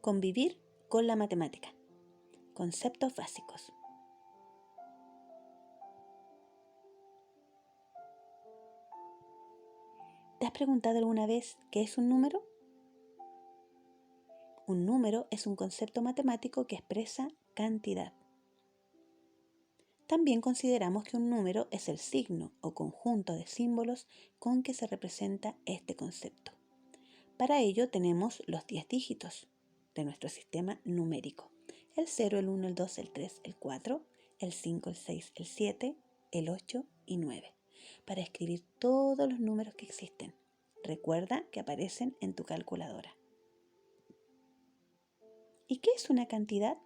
Convivir con la matemática. Conceptos básicos. ¿Te has preguntado alguna vez qué es un número? Un número es un concepto matemático que expresa cantidad. También consideramos que un número es el signo o conjunto de símbolos con que se representa este concepto. Para ello tenemos los 10 dígitos de nuestro sistema numérico. El 0, el 1, el 2, el 3, el 4, el 5, el 6, el 7, el 8 y 9. Para escribir todos los números que existen. Recuerda que aparecen en tu calculadora. ¿Y qué es una cantidad?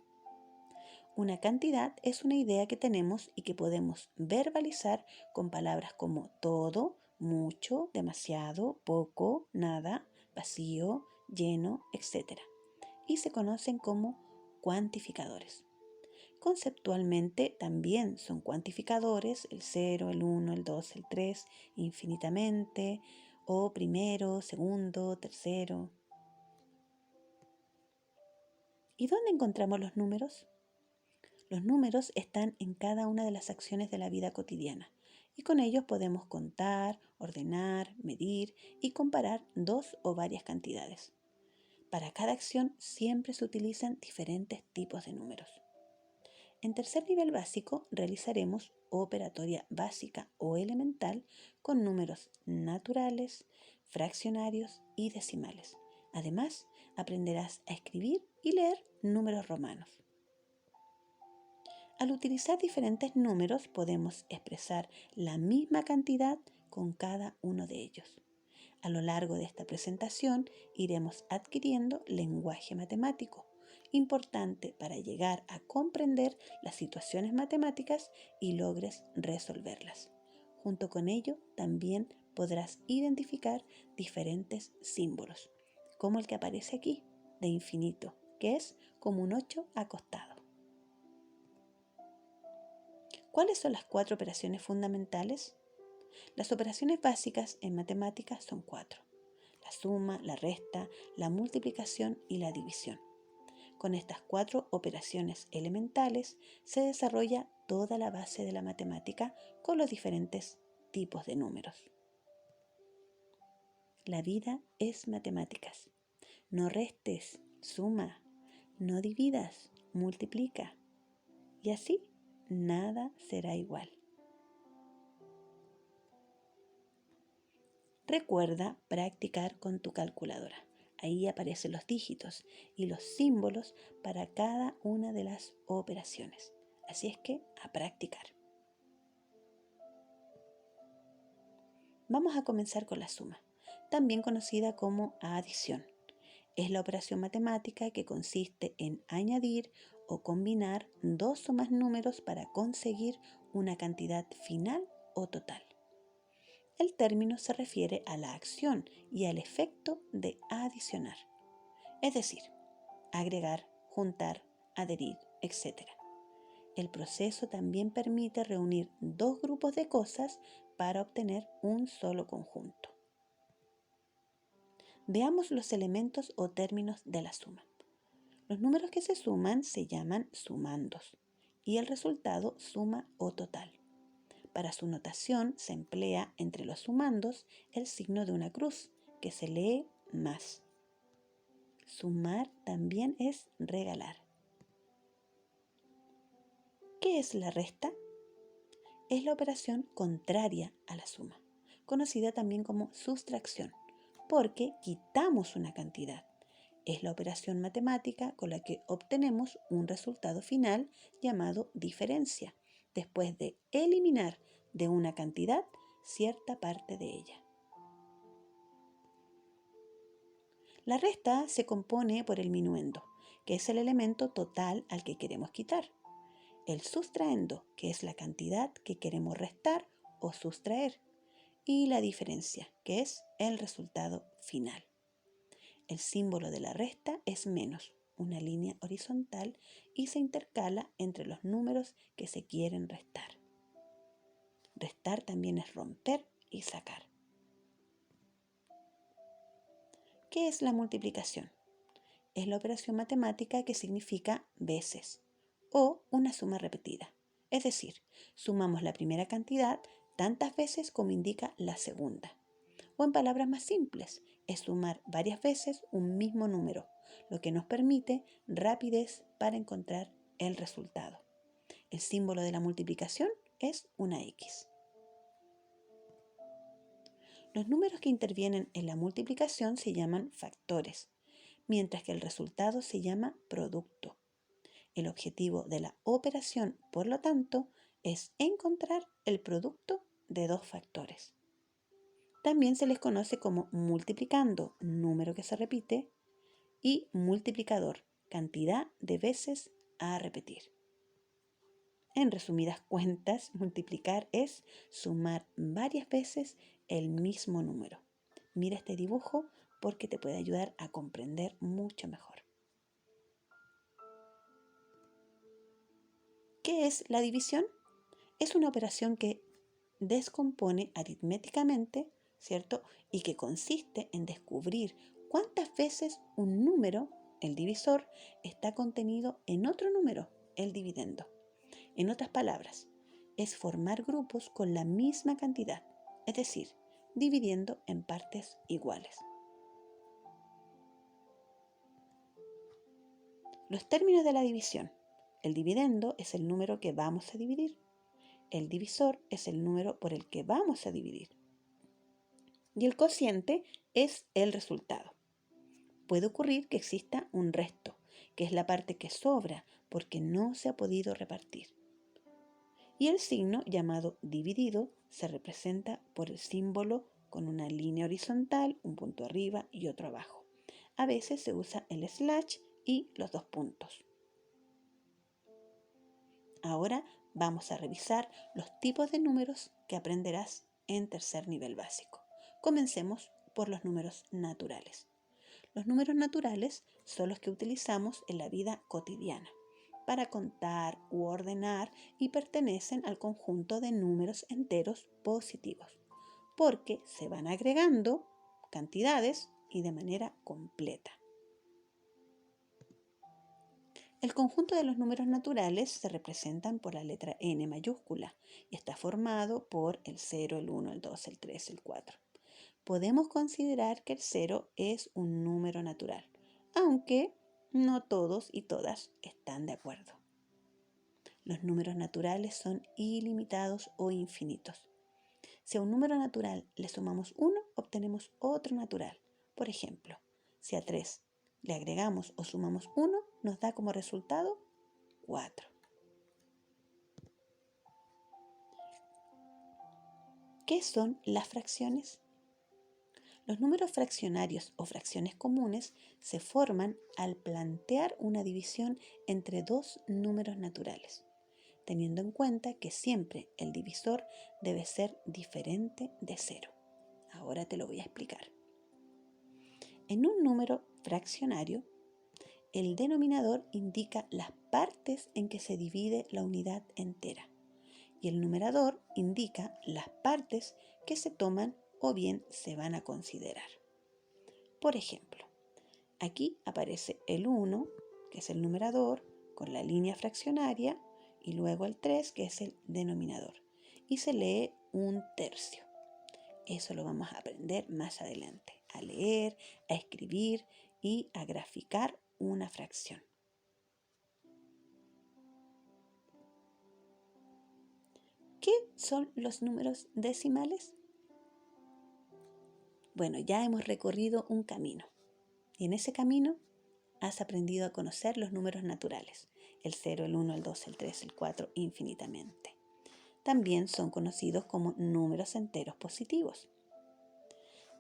Una cantidad es una idea que tenemos y que podemos verbalizar con palabras como todo, mucho, demasiado, poco, nada, vacío, lleno, etc. Y se conocen como cuantificadores. Conceptualmente también son cuantificadores el 0, el 1, el 2, el 3, infinitamente, o primero, segundo, tercero. ¿Y dónde encontramos los números? Los números están en cada una de las acciones de la vida cotidiana y con ellos podemos contar, ordenar, medir y comparar dos o varias cantidades. Para cada acción siempre se utilizan diferentes tipos de números. En tercer nivel básico realizaremos operatoria básica o elemental con números naturales, fraccionarios y decimales. Además, aprenderás a escribir y leer números romanos. Al utilizar diferentes números podemos expresar la misma cantidad con cada uno de ellos. A lo largo de esta presentación iremos adquiriendo lenguaje matemático, importante para llegar a comprender las situaciones matemáticas y logres resolverlas. Junto con ello también podrás identificar diferentes símbolos, como el que aparece aquí, de infinito, que es como un 8 acostado. ¿Cuáles son las 4 operaciones fundamentales? Las operaciones básicas en matemáticas son 4. La suma, la resta, la multiplicación y la división. Con estas 4 operaciones elementales se desarrolla toda la base de la matemática con los diferentes tipos de números. La vida es matemáticas. No restes, suma, no dividas, multiplica. Y así nada será igual. Recuerda practicar con tu calculadora. Ahí aparecen los dígitos y los símbolos para cada una de las operaciones. Así es que a practicar. Vamos a comenzar con la suma, también conocida como adición. Es la operación matemática que consiste en añadir o combinar dos o más números para conseguir una cantidad final o total. El término se refiere a la acción y al efecto de adicionar, es decir, agregar, juntar, adherir, etc. El proceso también permite reunir dos grupos de cosas para obtener un solo conjunto. Veamos los elementos o términos de la suma. Los números que se suman se llaman sumandos y el resultado suma o total. Para su notación se emplea entre los sumandos el signo de una cruz, que se lee más. Sumar también es regalar. ¿Qué es la resta? Es la operación contraria a la suma, conocida también como sustracción, porque quitamos una cantidad. Es la operación matemática con la que obtenemos un resultado final llamado diferencia, después de eliminar de una cantidad cierta parte de ella. La resta se compone por el minuendo, que es el elemento total al que queremos quitar. El sustraendo, que es la cantidad que queremos restar o sustraer. Y la diferencia, que es el resultado final. El símbolo de la resta es menos, una línea horizontal, y se intercala entre los números que se quieren restar. Restar también es romper y sacar. ¿Qué es la multiplicación? es la operación matemática que significa veces o una suma repetida. Es decir, sumamos la primera cantidad tantas veces como indica la segunda. O en palabras más simples, es sumar varias veces un mismo número, lo que nos permite rapidez para encontrar el resultado. El símbolo de la multiplicación es una X. Los números que intervienen en la multiplicación se llaman factores, mientras que el resultado se llama producto. El objetivo de la operación, por lo tanto, es encontrar el producto de dos factores. También se les conoce como multiplicando, número que se repite, y multiplicador, cantidad de veces a repetir. En resumidas cuentas, multiplicar es sumar varias veces el mismo número. Mira este dibujo porque te puede ayudar a comprender mucho mejor. ¿Qué es la división? Es una operación que descompone aritméticamente, ¿cierto? Y que consiste en descubrir cuántas veces un número, el divisor, está contenido en otro número, el dividendo. En otras palabras, es formar grupos con la misma cantidad, es decir, dividiendo en partes iguales. Los términos de la división. El dividendo es el número que vamos a dividir. El divisor es el número por el que vamos a dividir. Y el cociente es el resultado. Puede ocurrir que exista un resto, que es la parte que sobra porque no se ha podido repartir. Y el signo llamado dividido se representa por el símbolo con una línea horizontal, un punto arriba y otro abajo. A veces se usa el slash y los dos puntos. Ahora vamos a revisar los tipos de números que aprenderás en tercer nivel básico. Comencemos por los números naturales. Los números naturales son los que utilizamos en la vida cotidiana para contar u ordenar y pertenecen al conjunto de números enteros positivos, porque se van agregando cantidades y de manera completa. El conjunto de los números naturales se representan por la letra N mayúscula y está formado por el 0, el 1, el 2, el 3, el 4. Podemos considerar que el 0 es un número natural, aunque no todos y todas están de acuerdo. Los números naturales son ilimitados o infinitos. Si a un número natural le sumamos 1, obtenemos otro natural. Por ejemplo, si a 3 le agregamos o sumamos 1, nos da como resultado 4. ¿Qué son las fracciones? Los números fraccionarios o fracciones comunes se forman al plantear una división entre dos números naturales, teniendo en cuenta que siempre el divisor debe ser diferente de 0. Ahora te lo voy a explicar. En un número fraccionario, el denominador indica las partes en que se divide la unidad entera y el numerador indica las partes que se toman o bien se van a considerar. Por ejemplo, aquí aparece el 1, que es el numerador, con la línea fraccionaria, y luego el 3, que es el denominador, y se lee 1/3. Eso lo vamos a aprender más adelante, a leer, a escribir y a graficar una fracción. ¿Qué son los números decimales? Bueno, ya hemos recorrido un camino y en ese camino has aprendido a conocer los números naturales, el 0, el 1, el 2, el 3, el 4, infinitamente. También son conocidos como números enteros positivos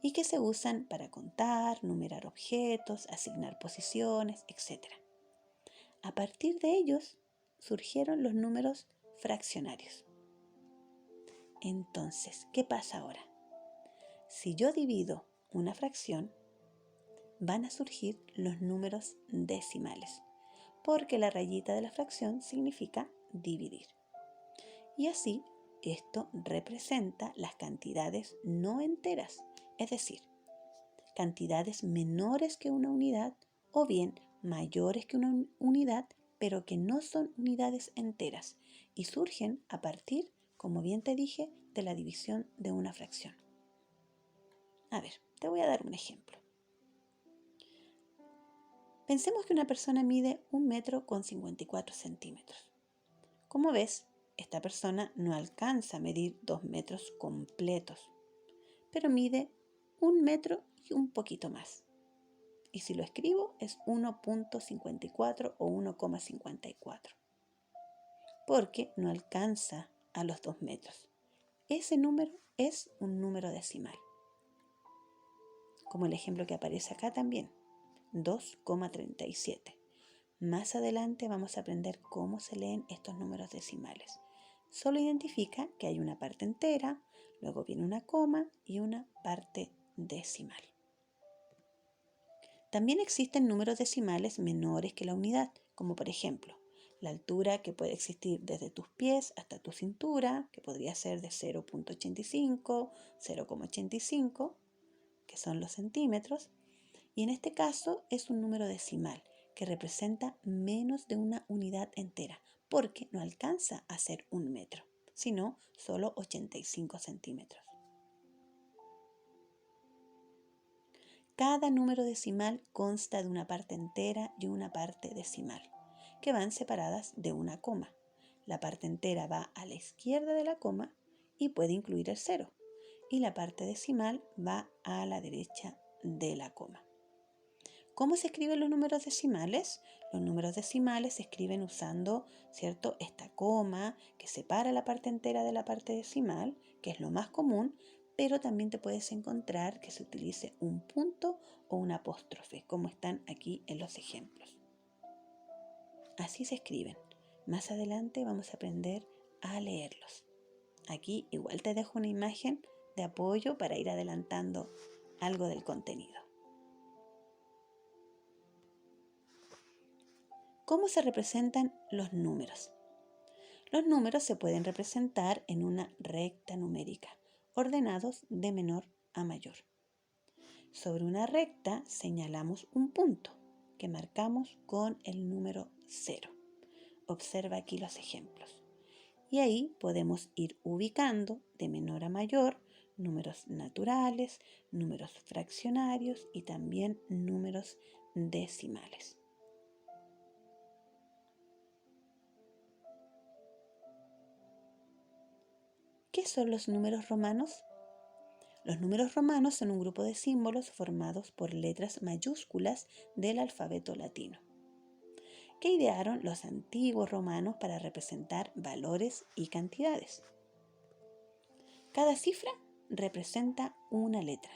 y que se usan para contar, numerar objetos, asignar posiciones, etc. A partir de ellos surgieron los números fraccionarios. Entonces, ¿qué pasa ahora? Si yo divido una fracción, van a surgir los números decimales, porque la rayita de la fracción significa dividir. Y así, esto representa las cantidades no enteras, es decir, cantidades menores que una unidad o bien mayores que una unidad, pero que no son unidades enteras y surgen a partir, como bien te dije, de la división de una fracción. A ver, te voy a dar un ejemplo. Pensemos que una persona mide 1,54 centímetros. Como ves, esta persona no alcanza a medir 2 metros completos, pero mide 1 metro y un poquito más. Y si lo escribo es 1,54 o 1,54, porque no alcanza a los 2 metros. Ese número es un número decimal, como el ejemplo que aparece acá también, 2,37. Más adelante vamos a aprender cómo se leen estos números decimales. Solo identifica que hay una parte entera, luego viene una coma y una parte decimal. También existen números decimales menores que la unidad, como por ejemplo, la altura que puede existir desde tus pies hasta tu cintura, que podría ser de 0,85, 0,85, que son los centímetros, y en este caso es un número decimal que representa menos de una unidad entera, porque no alcanza a ser 1 metro, sino solo 85 centímetros. Cada número decimal consta de una parte entera y una parte decimal, que van separadas de una coma. La parte entera va a la izquierda de la coma y puede incluir el cero, y la parte decimal va a la derecha de la coma. ¿Cómo se escriben los números decimales? Los números decimales se escriben usando, ¿cierto?, esta coma que separa la parte entera de la parte decimal, que es lo más común, pero también te puedes encontrar que se utilice un punto o un apóstrofe, como están aquí en los ejemplos. Así se escriben. Más adelante vamos a aprender a leerlos. Aquí igual te dejo una imagen de apoyo para ir adelantando algo del contenido. ¿Cómo se representan los números? Los números se pueden representar en una recta numérica, ordenados de menor a mayor. Sobre una recta señalamos un punto que marcamos con el número 0. Observa aquí los ejemplos. Y ahí podemos ir ubicando de menor a mayor números naturales, números fraccionarios y también números decimales. ¿Qué son los números romanos? Los números romanos son un grupo de símbolos formados por letras mayúsculas del alfabeto latino, que idearon los antiguos romanos para representar valores y cantidades. Cada cifra representa una letra,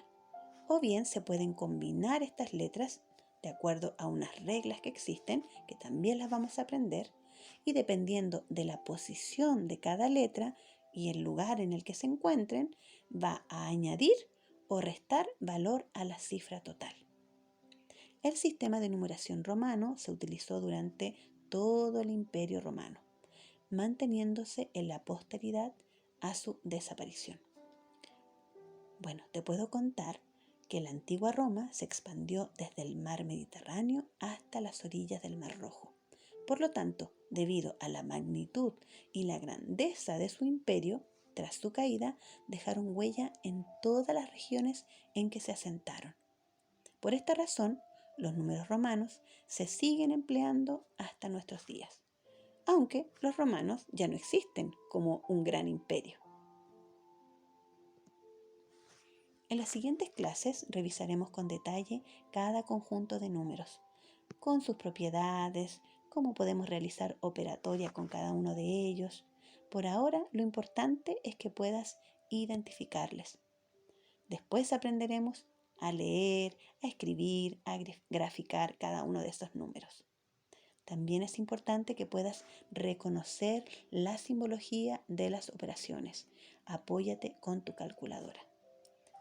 o bien se pueden combinar estas letras de acuerdo a unas reglas que existen, que también las vamos a aprender, y dependiendo de la posición de cada letra y el lugar en el que se encuentren, va a añadir o restar valor a la cifra total. El sistema de numeración romano se utilizó durante todo el Imperio Romano, manteniéndose en la posteridad a su desaparición. Bueno, te puedo contar que la antigua Roma se expandió desde el mar Mediterráneo hasta las orillas del Mar Rojo. Por lo tanto, debido a la magnitud y la grandeza de su imperio, tras su caída, dejaron huella en todas las regiones en que se asentaron. Por esta razón, los números romanos se siguen empleando hasta nuestros días, aunque los romanos ya no existen como un gran imperio. En las siguientes clases revisaremos con detalle cada conjunto de números, con sus propiedades, cómo podemos realizar operatoria con cada uno de ellos. Por ahora, lo importante es que puedas identificarles. Después aprenderemos a leer, a escribir, a graficar cada uno de estos números. También es importante que puedas reconocer la simbología de las operaciones. Apóyate con tu calculadora.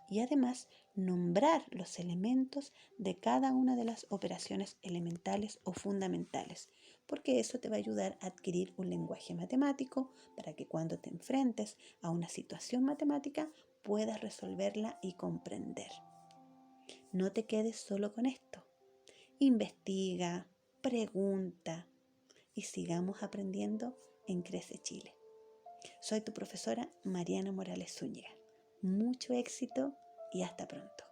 Y además nombrar los elementos de cada una de las operaciones elementales o fundamentales, porque eso te va a ayudar a adquirir un lenguaje matemático para que cuando te enfrentes a una situación matemática puedas resolverla y comprender. No te quedes solo con esto. Investiga, pregunta y sigamos aprendiendo en Crece Chile. Soy tu profesora Mariana Morales Zúñiga. Mucho éxito y hasta pronto.